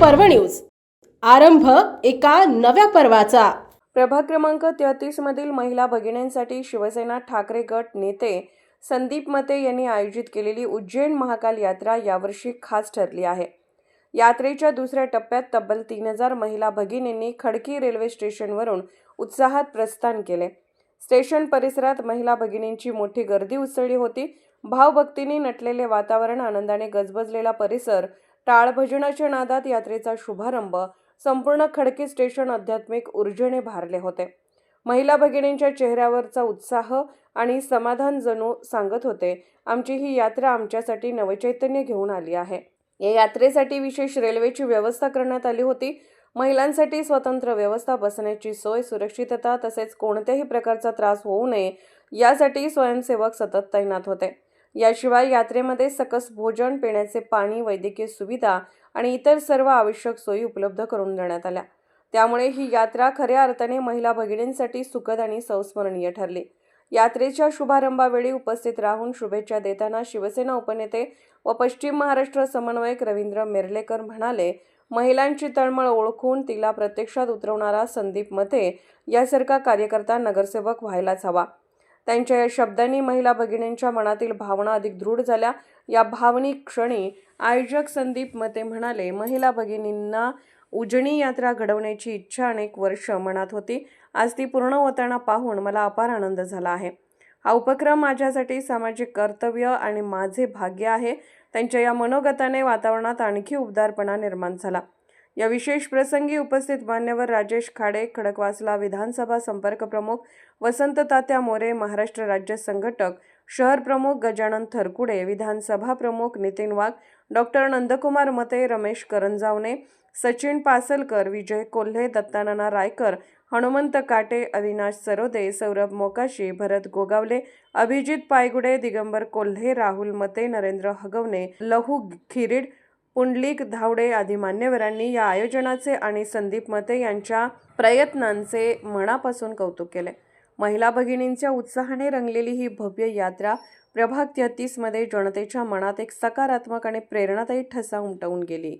पर्व न्यूज, आरंभ एका नव्या पर्वाचा। प्रभाग क्रमांक 33 मधील महिला भगिनींसाठी शिवसेना ठाकरे गट नेते संदीप मते यांनी आयोजित केलेली उज्जैन महाकाल यात्रा यावर्षी खास ठरली आहे। यात्रेच्या दुसऱ्या टप्प्यात तब्बल 3000 महिला भगिनींनी खडकी रेल्वे स्टेशनवरून उत्साहात प्रस्थान केले। स्टेशन परिसरात महिला भगिनींची मोठी गर्दी उसळली होती। भावभक्तीने नटलेले वातावरण, आनंदाने गजबजलेला परिसर, टाळ भजनाच्या नादात यात्रेचा शुभारंभ, संपूर्ण खडकी स्टेशन आध्यात्मिक ऊर्जेने भारले होते। महिला भगिनींच्या चेहऱ्यावरचा उत्साह आणि समाधान जणू सांगत होते, आमची ही यात्रा आमच्यासाठी नवचैतन्य घेऊन आली आहे। या यात्रेसाठी विशेष रेल्वेची व्यवस्था करण्यात आली होती। महिलांसाठी स्वतंत्र व्यवस्था, बसण्याची सोय, सुरक्षितता तसेच कोणत्याही प्रकारचा त्रास होऊ नये यासाठी स्वयंसेवक सतत तैनात होते। याशिवाय यात्रेमध्ये सकस भोजन, पिण्याचे पाणी, वैद्यकीय सुविधा आणि इतर सर्व आवश्यक सोयी उपलब्ध करून देण्यात आल्या। त्यामुळे ही यात्रा खऱ्या अर्थाने महिला भगिनींसाठी सुखद आणि संस्मरणीय ठरली। यात्रेच्या शुभारंभावेळी उपस्थित राहून शुभेच्छा देताना शिवसेना उपनेते व पश्चिम महाराष्ट्र समन्वयक रवींद्र मेर्लेकर म्हणाले, महिलांची तळमळ ओळखून तिला प्रत्यक्षात उतरवणारा संदीप मते यासारखा कार्यकर्ता नगरसेवक व्हायलाच हवा। त्यांच्या या शब्दांनी महिला भगिनींच्या मनातील भावना अधिक दृढ झाल्या। या भावनिक क्षणी आयोजक संदीप मते म्हणाले, महिला भगिनींना उजनी यात्रा घडवण्याची इच्छा अनेक वर्ष मनात होती। आज ती पूर्ण होताना पाहून मला अपार आनंद झाला आहे। हा उपक्रम माझ्यासाठी सामाजिक कर्तव्य आणि माझे भाग्य आहे। त्यांच्या या मनोगताने वातावरणात आणखी उबदारपणा निर्माण झाला। या विशेष प्रसंगी उपस्थित मान्यवर राजेश खाडे, खडकवासला विधानसभा संपर्क प्रमुख वसंत तात्या मोरे, महाराष्ट्र राज्य संघटक शहर प्रमुख गजानन थरकुडे, विधानसभा प्रमुख नितीन वाघ, डॉक्टर नंदकुमार मते, रमेश करंजावणे, सचिन पासलकर, विजय कोल्हे, दत्तानाना रायकर, हनुमंत काटे, अविनाश सरोदे, सौरभ मोकाशी, भरत गोगावले, अभिजित पायगुडे, दिगंबर कोल्हे, राहुल मते, नरेंद्र हगवणे, लहू खिरीड, पुंडलिक धावडे आदी मान्यवरांनी या आयोजनाचे आणि संदीप मते यांच्या प्रयत्नांचे मनापासून कौतुक केले। महिला भगिनींच्या उत्साहाने रंगलेली ही भव्य यात्रा प्रभाग 33 मध्ये जनतेच्या मनात एक सकारात्मक आणि प्रेरणादायी ठसा उमटवून गेली।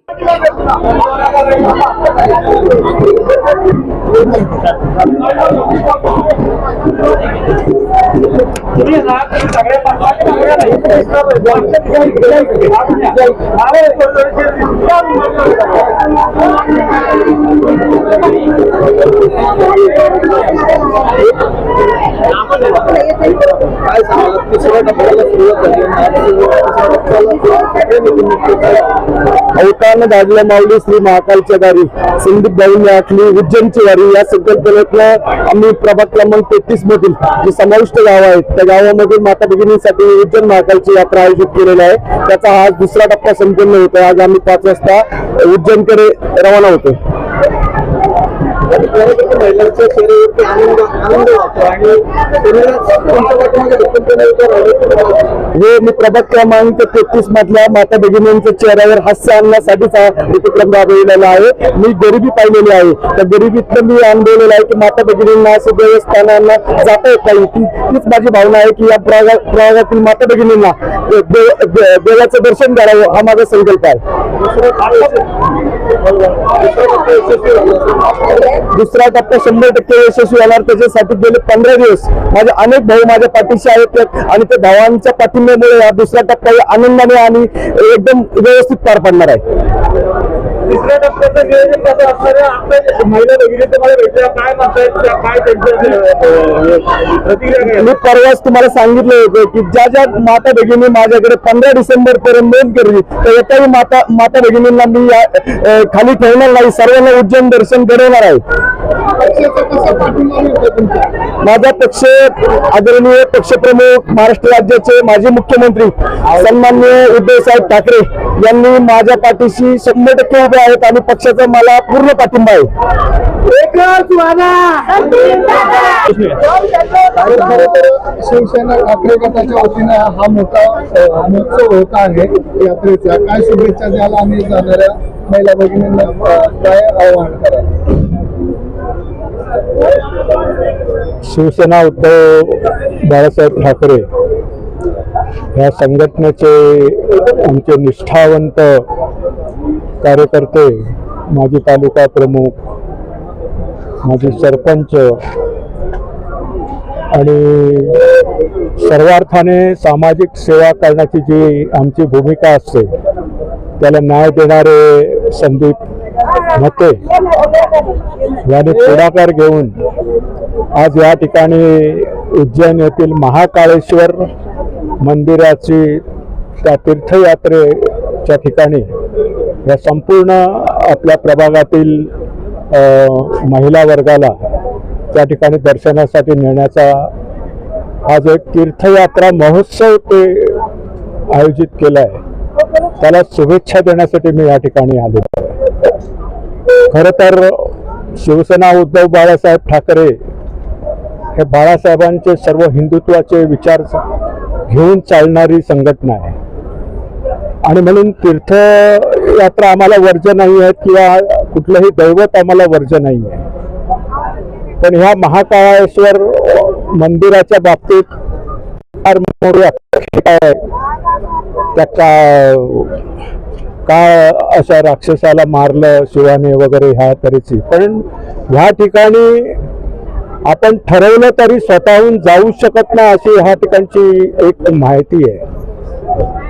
अवतान गाजल्या माऊली श्री महाकालच्या दारी, संदीप भाऊंनी आखली उज्जैनची वारी या संकल्पनेतनं आम्ही प्रभाग क्रमांक 33 मधील जे समाविष्ट गाव आहेत त्या गावामधील माता भगिनींसाठी उज्जैन महाकालची यात्रा आयोजित केलेली आहे। त्याचा आज दुसरा टप्पा संपन्न होतो। आज आम्ही 5 वाजता उज्जैनकडे रवाना होतो। महिलांच्या चेहऱ्यावरती आनंद वाटतो आणि मी प्रभाग क्रमांक 33 मधल्या माता भगिनींच्या चेहऱ्यावर हास्य आणण्यासाठीच हा उपक्रम राबविलेला आहे। मी गरिबी पाहिलेली आहे, त्या गरिबीतनं मी अनुभवलेलं आहे की माता भगिनींना असं देवस्थानांना जाता येत नाही। तीच माझी भावना आहे की या प्रभागातील माता भगिनींना देवाचं दर्शन करावं हा माझा संकल्प आहे। दुसरा टप्पा 100% यशस्वी होणार। त्याच्यासाठी गेले 15 दिवस माझे अनेक भाऊ माझ्या पाठीशी आहेत आणि त्या भावांच्या पाठिंब्यामुळे हा दुसरा टप्पा आनंदाने आणि एकदम व्यवस्थित पार पडणार आहे। तिसऱ्या टप्प्याचं नियोजन कसं असणार आहे? आपल्या महिला भगिनी तुम्हाला भेटल्या, काय म्हणतायत, काय त्यांच्या प्रतिक्रिया? मी परवाच तुम्हाला सांगितलं होतं की ज्या ज्या माता भगिनी माझ्याकडे 15 डिसेंबर पर्यंत नोंद केली तर एकाही माता भगिनींना मी खाली ठेवणार नाही, सर्वांना उज्जैन दर्शन घडवणार आहे। माझा पक्ष आदरणीय पक्षप्रमुख महाराष्ट्र राज्याचे माजी मुख्यमंत्री सन्माननीय उद्धव साहेब ठाकरे यांनी माझ्या पाठीशी 100% उभे आहेत आणि पक्षाचा मला पूर्ण पाठिंबा आहे। शिवसेना ठाकरे गटाच्या वतीने हा मोठा महोत्सव होत आहे यात्रेचा, काय शुभेच्छा द्यायला आणि जाणाऱ्या महिला भगिनींना काय आवाहन करा? शिवसेना उद्धव बाळासाहेब ठाकरे या संघटनेचे आमचे निष्ठावंत कार्यकर्ते माजी तालुका प्रमुख, माजी सरपंच आणि सर्वार्थाने सामाजिक सेवा करण्याची जी आमची भूमिका असते त्याला न्याय देणारे संदीप मते यांनी पुढाकार घेऊन आज या ठिकाणी उज्जैन येथील महाकाळेश्वर मंदिराची त्या तीर्थयात्रेच्या ठिकाणी या संपूर्ण आपल्या प्रभागातील महिला वर्गाला त्या ठिकाणी दर्शनासाठी नेण्याचा हा जो एक तीर्थयात्रा महोत्सव ते आयोजित केला आहे त्याला शुभेच्छा देण्यासाठी मी या ठिकाणी आलो. खरं तर शिवसेना उद्धव बाळासाहेब ठाकरे हे बाळासाहेबांचे सर्व हिंदुत्वाचे विचार घेऊन चालणारी संघटना आहे आणि म्हणून तीर्थयात्रा आम्हाला वर्ज्य नाही आहेत किंवा कुठलंही दैवत आम्हाला वर्ज्य नाही आहे. पण ह्या महाकाळेश्वर मंदिराच्या बाबतीत फार मोठ्या का अशा राक्षसाला मारलं शिवाने वगैरे ह्या तऱ्हेची. पण ह्या ठिकाणी आपण ठरवलं तरी स्वतःहून जाऊ शकत नाही अशी ह्या ठिकाणची एक माहिती आहे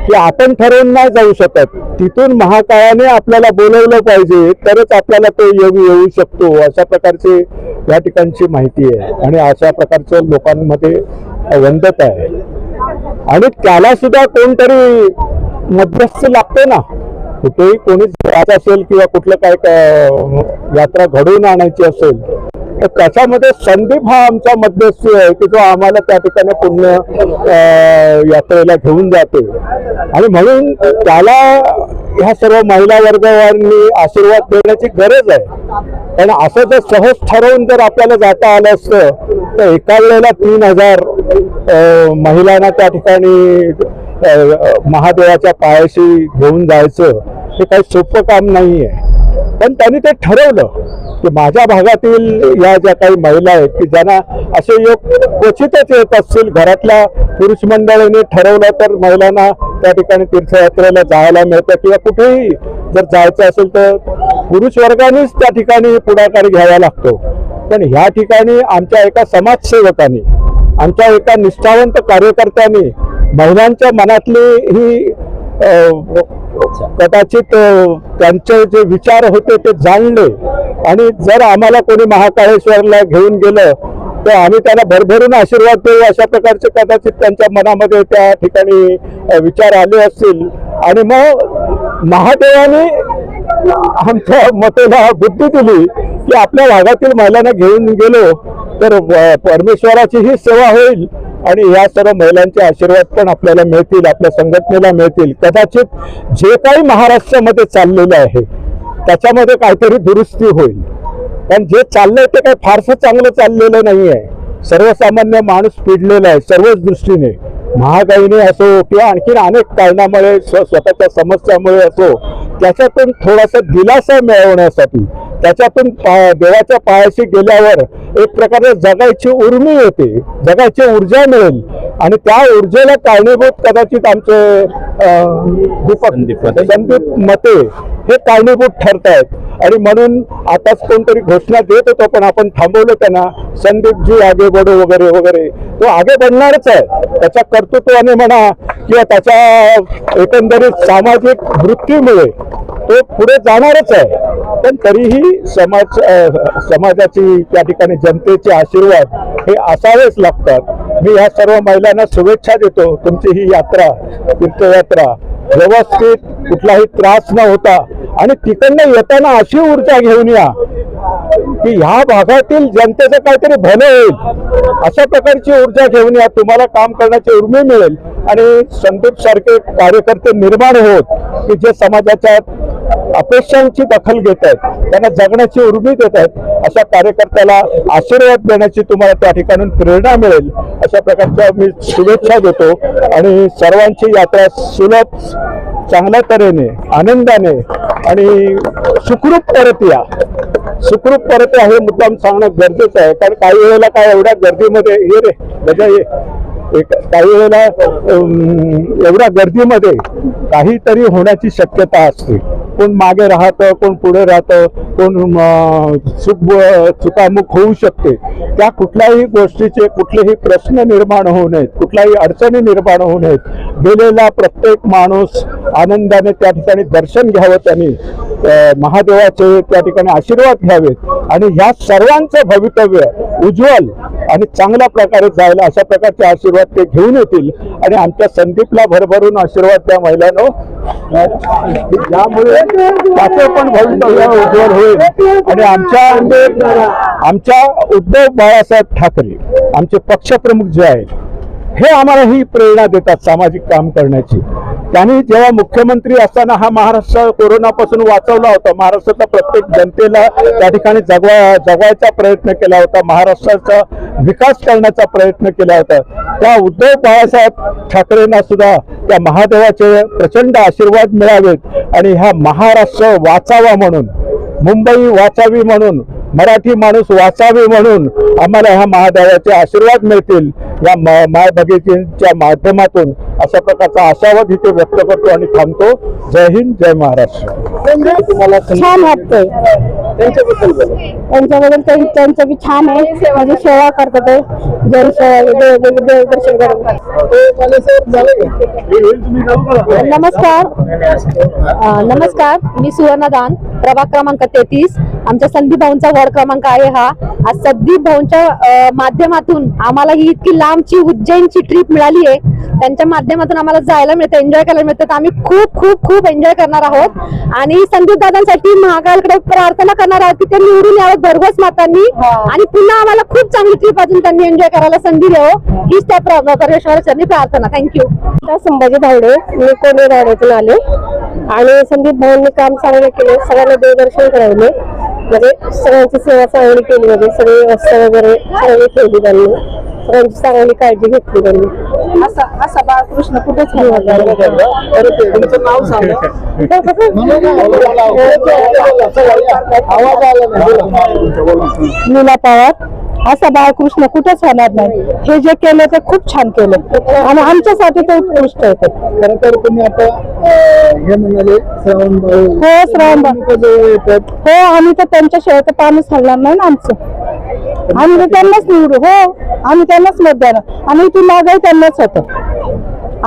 की आपण ठरवून नाही जाऊ शकत. तिथून महाकाळाने आपल्याला बोलवलं पाहिजे तरच आपल्याला तो येऊ शकतो अशा प्रकारची या ठिकाणची माहिती आहे आणि अशा प्रकारचं लोकांमध्ये वंदत आहे आणि त्याला सुद्धा कोणतरी मध्यस्थ लागते ना. कुठेही कोणी जात असेल किंवा कुठलं काय यात्रा घडवून आणायची असेल तर त्याच्यामध्ये संदीप हा आमचा मध्यस्थी आहे की जो आम्हाला त्या ठिकाणी पुण्य यात्रेला घेऊन जातो आणि म्हणून त्याला ह्या सर्व महिला वर्गांनी आशीर्वाद देण्याची गरज आहे. पण असं जर सहज ठरवून जर आपल्याला जाता आलं असतं तर एका वेळेला 3000 महिलांना त्या ठिकाणी महादेवाच्या पायाशी घेऊन जायचं हे काही सोपं काम नाही आहे. पण त्यांनी ते ठरवलं की माझ्या भागातील या ज्या काही महिला आहेत की ज्यांना असे योग क्वचितच येत असतील, घरातल्या पुरुष मंडळीने ठरवलं तर महिलांना त्या ठिकाणी तीर्थयात्रेला जायला मिळतं किंवा कुठेही जर जायचं असेल तर पुरुष वर्गानेच त्या ठिकाणी पुढाकार घ्यावा लागतो. पण ह्या ठिकाणी आमच्या एका समाजसेवकांनी, आमच्या एका निष्ठावंत कार्यकर्त्यांनी महिलांच्या मनातली ही कदाचित त्यांचे जे विचार होते ते जाणले आणि जर आम्हाला कोणी महाकाळेश्वरला घेऊन गेलं तर आम्ही त्यांना भरभरून आशीर्वाद देऊ अशा प्रकारचे कदाचित त्यांच्या मनामध्ये त्या ठिकाणी विचार आले असतील आणि मग महादेवाने आमच्या मतेला बुद्धी दिली की आपल्या भागातील महिलांना घेऊन गेलो तर परमेश्वराची ही सेवा होईल आणि या सर्व महिलांचे आशीर्वाद पण आपल्याला मिळतील, आपल्या संघटनेला मिळतील. कदाचित जे काही महाराष्ट्रामध्ये चाललेलं आहे त्याच्यामध्ये काहीतरी दुरुस्ती होईल. कारण जे चाललंय ते काही फारसं चांगलं चाललेलं नाही आहे. सर्वसामान्य माणूस पिडलेला आहे सर्वच दृष्टीने, महागाईने असो किंवा आणखीन अनेक कारणामुळे स्वतःच्या समस्यामुळे असो. त्याच्यातून थोडासा दिलासा मिळवण्यासाठी त्याच्यातून देवाच्या पायाशी गेल्यावर एक प्रकारे जगायची उर्मी येते, जगायची ऊर्जा मिळेल आणि त्या ऊर्जेला कारणीभूत कदाचित आमचे संदीप मते हे कारणीभूत ठरतायत. आणि म्हणून आताच कोणतरी घोषणा देत होतो पण आपण थांबवलं त्यांना, संदीपजी आगे बढो वगैरे वगैरे. तो आगे बढ़णारच आहे त्याच्या कर्तृत्वाने म्हणा किंवा त्याच्या एकंदरीत सामाजिक वृत्तीमुळे तो पुढे जाणारच आहे. पण तरीही समाजाची त्या ठिकाणी जनतेचे आशीर्वाद हे असावेच लागतात. मी या सर्व महिलांना शुभेच्छा देतो. तुमची ही यात्रा, तीर्थयात्रा व्यवस्थित कुठलाही त्रास न होता आणि तिकडनं येताना अशी ऊर्जा घेऊन या की ह्या भागातील जनतेचं काहीतरी भलं होईल अशा प्रकारची ऊर्जा घेऊन या. तुम्हाला काम करण्याची उर्मी मिळेल आणि संदीप सारखे कार्यकर्ते निर्माण होत की जे समाजाच्या अपेक्षांची दखल घेत आहेत, त्यांना जगण्याची उर्मी देत आहेत. अशा कार्यकर्त्याला आशीर्वाद देण्याची तुम्हाला त्या ठिकाणून प्रेरणा मिळेल अशा प्रकारच्या मी शुभेच्छा देतो आणि सर्वांची यात्रा सुलभ, चांगल्या तऱ्हेने, आनंदाने आणि सुखरूप परत या. सुखरूप परत या हे मुद्दाम सांगणं गरजेचं आहे. कारण काही वेळेला काय एवढ्या गर्दीमध्ये ये रे गजा ये, काही वेळेला एवढ्या गर्दीमध्ये काहीतरी होण्याची शक्यता असते. कोण मागे राहतं, कोण पुढे राहतं, कोण चुकामुक होऊ शकते. त्या कुठल्याही गोष्टीचे कुठलेही प्रश्न निर्माण होऊ नयेत, कुठल्याही अडचणी निर्माण होऊ नयेत. गेलेला प्रत्येक माणूस आनंदाने त्या ठिकाणी दर्शन घ्यावं, त्यांनी महादेवाचे त्या ठिकाणी आशीर्वाद घ्यावेत आणि ह्या सर्वांचं भवितव्य उज्ज्वल आणि चांगल्या प्रकारे जायला अशा प्रकारचे आशीर्वाद ते घेऊन येतील. आणि आमच्या संदीपला भरभरून आशीर्वाद त्या महिलांनो, यामुळे त्याचे पण भवितव्य उज्ज्वल होईल. आणि आमच्या उद्धव बाळासाहेब ठाकरे आमचे पक्षप्रमुख जे आहेत, हे आम्हाला ही प्रेरणा देतात सामाजिक काम करण्याची. त्यांनी जेव्हा मुख्यमंत्री असताना हा महाराष्ट्र कोरोनापासून वाचवला होता, महाराष्ट्रातल्या प्रत्येक जनतेला त्या ठिकाणी जगवायचा प्रयत्न केला होता, महाराष्ट्राचा विकास करण्याचा प्रयत्न केला होता. त्या उद्धव बाळासाहेब ठाकरेंना सुद्धा त्या महादेवाचे प्रचंड आशीर्वाद मिळावेत आणि हा महाराष्ट्र वाचावा म्हणून, मुंबई वाचावी म्हणून, मराठी माणूस वाचावे म्हणून आम्हाला ह्या महादेवाचे आशीर्वाद मिळतील या माय भगिनींच्या माध्यमातून, अशा प्रकारचा आशावाद इथे व्यक्त करतो आणि थांबतो. जय हिंद, जय महाराष्ट्र. तुम्हाला छान वाटतंय त्यांच्याबद्दल त्यांचं बी छान आहे, माझी सेवा करतात ते दर्शन नमस्कार, मी सुवर्णा दान, प्रभाग क्रमांक 33. आमच्या संदीप भाऊंचा वॉर्ड क्रमांक आहे हा. आज संदीप भाऊंच्या माध्यमातून आम्हाला ही इतकी लांबची उज्जैनची ट्रिप मिळाली आहे. त्यांच्या माध्यमातून आम्हाला जायला मिळतं, एन्जॉय करायला मिळतं. तर आम्ही खूप खूप खूप एन्जॉय करणार आहोत आणि संदीप दादांसाठी महाकालकडे प्रार्थना करणार आहोत की ते निवडून यावं भरघोस मतांनी आणि पुन्हा आम्हाला खूप चांगली ट्रिप अजून त्यांनी एन्जॉय करायला संधी द्यावं, हीच त्या परमेश्वराचरणी प्रार्थना. थँक्यू. संभाजी धावडे, मी कोणी धावड्यातून आले आणि संदीप भाऊंनी काम चांगले केले, सगळ्यांना देवदर्शन करवले, म्हणजे सगळ्यांची सेवा चांगली केली, म्हणजे सगळी व्यवस्था वगैरे चांगली ठेवली त्यांनी, सगळ्यांची चांगली काळजी घेतली त्यांनी. असा बाळकृष्ण कुठेच नाव सांगा. लीला पवार. असा बाळकृष्ण कुठेच होणार नाही. हे जे केलं ते खूप छान केलं आणि आमच्यासाठी ते उत्कृष्ट आहे. खरं तर तुम्ही आता हे म्हणाले श्रावण बाळ, हो श्रावण येतात, हो आम्ही तर त्यांच्याशिवाय तर पाणीच हलणार नाही ना आमचं. आम्ही तर त्यांनाच निवडू, हो आम्ही त्यांनाच मत देणार आणि ती मागाई त्यांनाच होतं.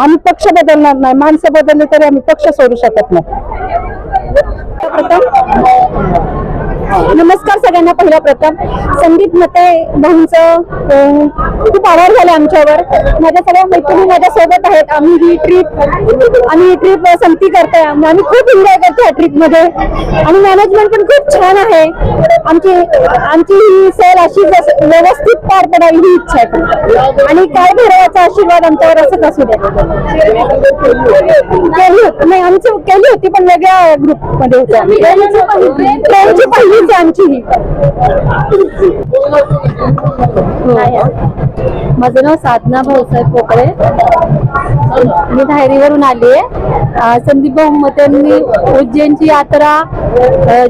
आम्ही पक्ष बदलणार नाही, माणसं बदलली तरी आम्ही पक्ष सोडू शकत नाही. नमस्कार सगळ्यांना. पहिला प्रथम संदीप मते भाऊंचं खूप आभार झाले आमच्यावर. माझ्या सगळ्या मैत्रिणी माझ्या सोबत आहेत. आम्ही ही ट्रिप संगती करतोय. आम्ही खूप एन्जॉय करतो या ट्रिप मध्ये आणि मॅनेजमेंट पण खूप छान आहे. आमची ही सहल अशी व्यवस्थित पार पडावी ही इच्छा आहे आणि काय भैरवाचा आशीर्वाद आमच्यावर असंच असू दे. केली होती नाही, आमची केली होती पण वेगळ्या ग्रुप मध्ये होती. ट्रेनची पहिलीच आमची ही. माझं नाव साधना भाऊसाहेब पोकळे, मी धायरीवरून आली आहे. संदीप भाऊ मतेंनी उज्जैनची यात्रा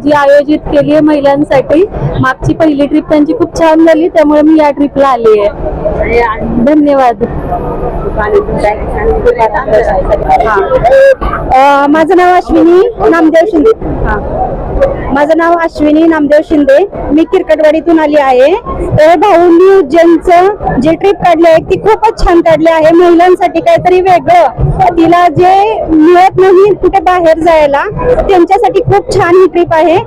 जी आयोजित केली आहे महिलांसाठी, मागची पहिली ट्रिप त्यांची खूप छान झाली, त्यामुळे मी या ट्रिपला आली आहे. धन्यवाद. माझं नाव अश्विनी नामदेव शिंदे. माझं नाव अश्विनी नामदेव शिंदे, मी किरकटवाडीतून आली आहे. तर भाऊंनी उज्जैनचं जे ट्रिप काढली आहे ती खूपच छान काढली आहे. महिलांसाठी काहीतरी वेगळं, तिला जे मिळत नाही कुठे बाहेर जायला, त्यांच्यासाठी खूप छान ही ट्रिप आहे.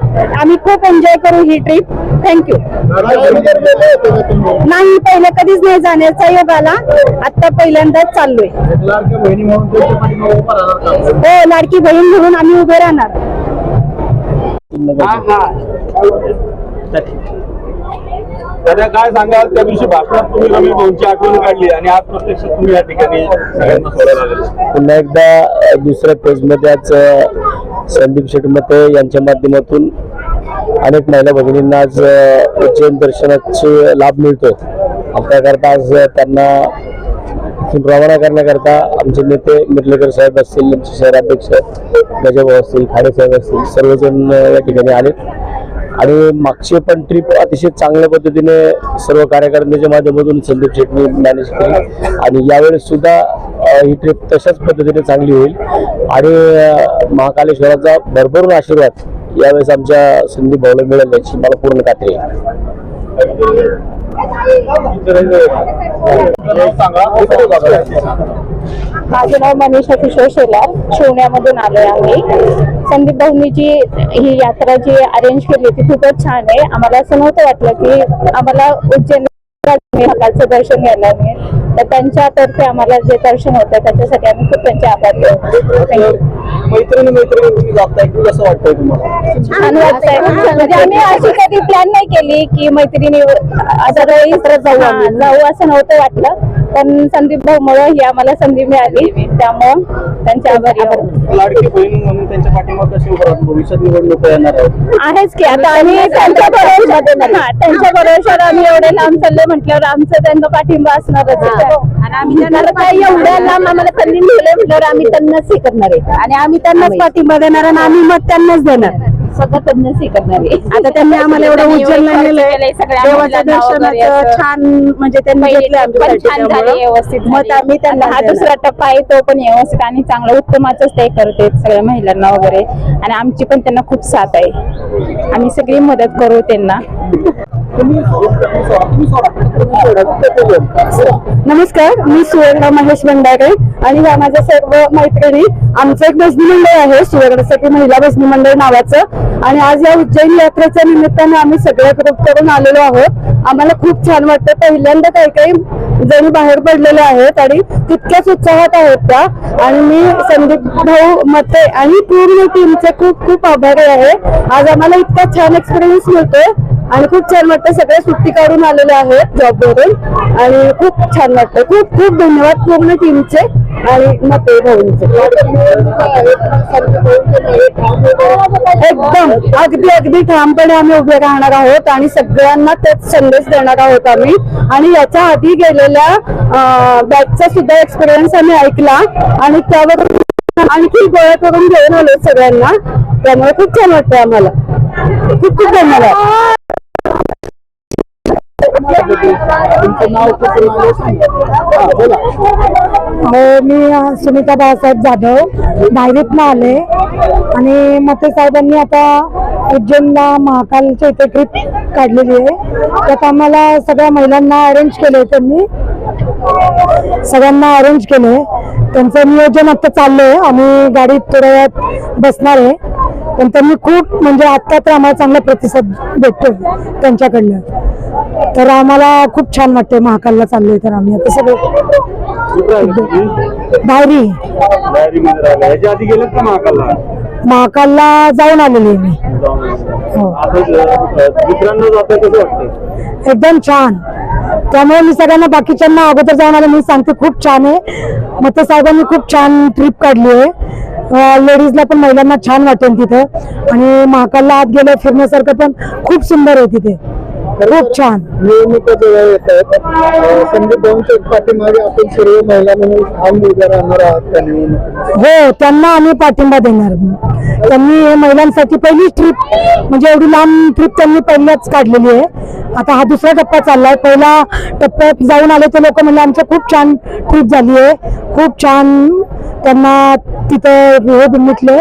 आम्ही खूप एन्जॉय करू ही ट्रिप. थँक्यू. नाही, पहिलं कधीच नाही जाण्याचा योग आला, आता पहिल्यांदाच चाललोय. हो, लाडकी बहीण म्हणून आम्ही उभे राहणार. दादा काय सांगाल, त्या दिवशी भाषणात तुम्ही रवी भाऊंची आठवण काढली आणि आज प्रत्यक्ष तुम्ही या ठिकाणी सगळ्यांना सोडायला आले. पुन्हा एकदा दुसऱ्या पेजमध्ये आज संदीप शेठ मते यांच्या माध्यमातून अनेक महिला भगिनींना आज उज्जैन दर्शनाचे लाभ मिळतो. त्याकरता आज त्यांना इथून रवाना करण्याकरता आमचे नेते मिरलेकर साहेब असतील, आमचे शहराध्यक्ष गजाभाऊ असतील, खाडे साहेब असतील, सर्वजण या ठिकाणी आलेत. आणि मागची पण ट्रिप अतिशय चांगल्या पद्धतीने सर्व कार्यकर्त्यांच्या माध्यमातून संदीप शेट्टी मॅनेज केली आणि यावेळेस सुद्धा ही ट्रिप तशाच पद्धतीने चांगली होईल आणि महाकालेश्वराचा भरभरून आशीर्वाद यावेळेस आमच्या संदीप भाऊला मिळेल याची मला पूर्ण खात्री आहे. माझं नाव मनीषा किशोर शेलार, शिवण्यामधून आलोय आम्ही. संदीप भाऊंनी जी ही यात्रा जी अरेंज केली ती खूपच छान आहे. आम्हाला असं नव्हतं वाटलं की आम्हाला उज्जैन महाकालचं दर्शन घ्यायला मिळेल, तर त्यांच्यातर्फे आम्हाला जे दर्शन होतं त्याच्यासाठी आम्ही खूप त्यांचे आभारी आहोत. मैत्रिणी जाताय की कसं वाटतंय तुम्हाला? छान वाटतंय. म्हणजे आम्ही अशी कधी प्लॅन नाही केली की मैत्रिणी जाऊ असं नव्हतं वाटलं, पण संदीप भाऊमुळे ही आम्हाला संधी मिळाली, त्यामुळं त्यांचे आभारी आहोत. लाडकी बहीण म्हणून त्यांच्या पाठीमागे कशी उभं राहतो? भविष्यात निवडणूक येणार आहे आहेच की आता आम्ही त्यांच्या भरोशावर आम्ही एवढे लांब चालले म्हटल्यावर आमचं त्यांचा पाठिंबा असणारच आहे. आणि आम्ही त्यांना एवढ्या लांब आम्हाला संधी मिळाली म्हटल्यावर आम्ही त्यांनाच हे करणार आहे आणि आम्ही त्यांनाच पाठिंबा देणार आणि आम्ही मत त्यांनाच देणार, सगळं त्यांनाच हे करणार आहे. आता त्यांनी आम्हाला एवढं उज्जैनला नेलंय, देवाच्या दर्शनाचं छान म्हणजे त्यांनी घेतलं छान झाले व्यवस्थित मत आम्ही त्यांना. हा दुसरा टप्पा आहे तो पण व्यवस्थित आणि चांगला उत्तमाच ते करते सगळ्या महिलांना वगैरे आणि आमची पण त्यांना खूप साथ आहे. आम्ही सगळी मदत करू त्यांना. नमस्कार, मी सुवर्ण महेश भंडारे आणि ह्या माझ्या सर्व मैत्रिणी. आमचं एक भजनी मंडळ आहे सुवर्णसाठी महिला भजनी मंडळ नावाचं आणि आज या उज्जैन यात्रेच्या निमित्ताने आम्ही सगळे ग्रुप करून आलेलो आहोत. आम्हाला खूप छान वाटतं. पहिल्यांदा काही जणी बाहेर पडलेले आहेत आणि तितक्याच उत्साहात आहेत त्या आणि मी संदीप भाऊ मते आणि पूर्ण टीमचे खूप खूप आभारी आहे. आज आम्हाला इतका छान एक्सपिरियन्स मिळतोय आणि खूप छान वाटतं. सगळे सुट्टी काढून आलेले आहेत जॉबवरून आणि खूप छान वाटतं. खूप खूप धन्यवाद पूर्ण टीमचे आणि मते भाऊंचे. एकदम अगदी ठामपणे आम्ही उभे राहणार आहोत आणि सगळ्यांना तेच संदेश देणार आहोत आम्ही. आणि याच्या आधी गेलेल्या बॅचचा सुद्धा एक्सपिरियन्स आम्ही ऐकला आणि त्यावर आणखी गोळा करून घेऊन आलो सगळ्यांना. त्यामुळे खूप छान वाटतं आम्हाला. खूप खूप धन्यवाद. मी सुनीता बाळासाहेब जाधव धायरीतनं आले आणि मते साहेबांनी आता उज्जैनला महाकालच्या इथे ट्रिप काढलेली आहे. त्यात आम्हाला सगळ्या महिलांना अरेंज केले, त्यांनी सगळ्यांना अरेंज केले. त्यांचं नियोजन आता चाललंय. आम्ही गाडीत थोड्या वेळात बसणार आहे, पण त्यांनी खूप म्हणजे आता तर आम्हाला चांगला प्रतिसाद भेटतोय त्यांच्याकडनं. तर आम्हाला खूप छान वाटतंय. महाकालला चाललोय तर आम्ही आता सगळे डायरी आधी गेलेत का महाकालला जाऊन आलेली आहे मी. दुसऱ्यांदा जाताय कसं वाटतं? एकदम छान. त्यामुळे मी सगळ्यांना बाकीच्यांना अगोदर जाऊन आले मी सांगते खूप छान आहे. मते साहेबांनी खूप छान ट्रिप काढली आहे. लेडीजला पण महिलांना छान वाटेल तिथं आणि महाकालला आत गेलं फिरण्यासारखं पण खूप सुंदर आहे तिथे. खूप छान. निवडणुका जवळ येत आहेत. संदीप भाऊंच्या पाठीमागे आपण सर्व महिला म्हणून ठाम उभ्या राहणार आहात त्या निवडणुकीत. हो, त्यांना आम्ही पाठिंबा देणार. त्यांनी हे महिलांसाठी पहिलीच ट्रिप म्हणजे एवढी लांब ट्रिप त्यांनी पहिल्याच काढलेली आहे. आता हा दुसरा टप्पा चाललाय. पहिला टप्प्यात जाऊन आले ते लोक म्हणजे आमची खूप छान ट्रिप झाली आहे. खूप छान त्यांना तिथं हे भेटले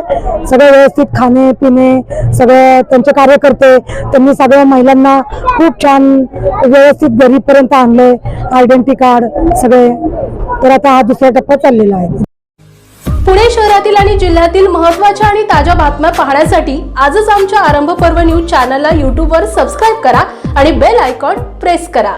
सगळे व्यवस्थित खाणे पिणे सगळे त्यांचे कार्यकर्ते त्यांनी सगळ्या महिलांना खूप छान व्यवस्थित घरीपर्यंत आणले. आयडेंटिटी कार्ड सगळे. तर आता हा दुसरा टप्पा चाललेला आहे. पुणे शहरातील आणि जिल्ह्यातील महत्त्वाच्या आणि ताज्या बातम्या पाहण्यासाठी आजच आमच्या आरंभ पर्व न्यूज चॅनलला यूट्यूबवर सबस्क्राईब करा आणि बेल आयकॉन प्रेस करा.